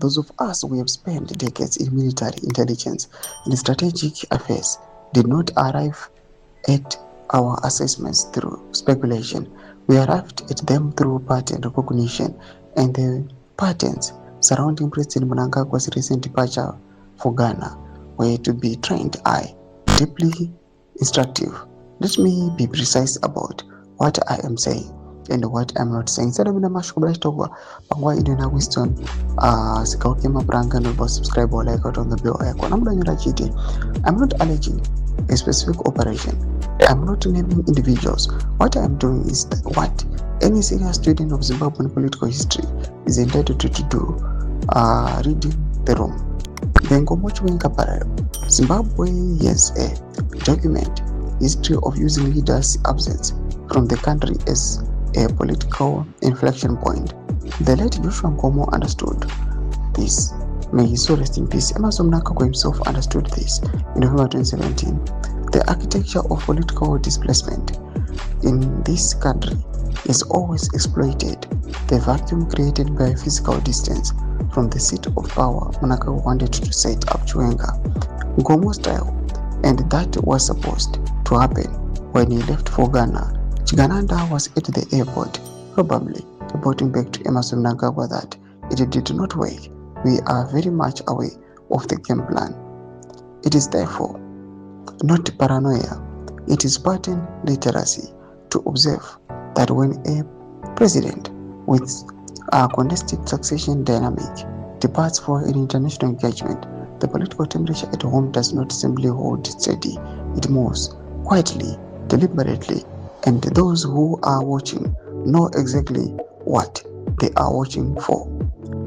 Those of us who have spent decades in military intelligence and strategic affairs did not arrive at our assessments through speculation. We arrived at them through pattern recognition, and the patterns surrounding President Mnangagwa's recent departure for Ghana were, to be trained eye, deeply instructive. Let me be precise about what I am saying and what I'm not saying. Sada bina mashukubla togwa pangwa ido na wisdom sikauke mabranga no subscribe or like out on the bell icon. I'm not alleging a specific operation. I'm not naming individuals. What I'm doing is what any serious student of Zimbabwean political history is entitled to do, reading the room. Then go much when Zimbabwe has a document history of using leaders' absence from the country as a political inflection point. The late Joshua Nkomo understood this. May his soul rest in peace. Emerson Mnangagwa himself understood this in November 2017. The architecture of political displacement in this country has always exploited the vacuum created by physical distance from the seat of power Mnangagwa wanted to set up Chiwenga, Nkomo style, and that was supposed to happen when he left for Ghana. Chigananda was at the airport, probably reporting back to Emerson Mnangagwa that it did not work. We are very much aware of the game plan. It is therefore not paranoia, it is pattern literacy to observe that when a president with a contested succession dynamic departs for an international engagement, the political temperature at home does not simply hold steady, it moves quietly, deliberately, and those who are watching know exactly what they are watching for.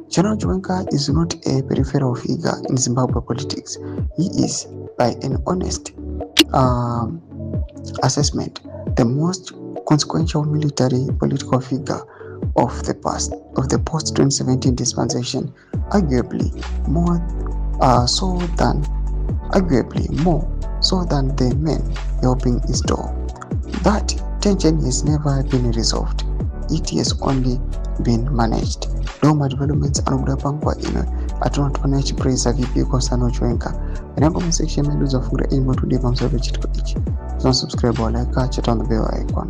General Chiwenga is not a peripheral figure in Zimbabwe politics. He is, by an honest assessment, the most consequential military political figure of the post-2017 dispensation, arguably more so than the men helping install. That tension has never been resolved. It has only been managed. Doma developments anokuda pangwa ino atunatwana chipresa vipi kosano Chiwenga. Enako msection meduza fungra imo tudeva msabe chitko ichi. Don't subscribe or like, catch it on the bell icon.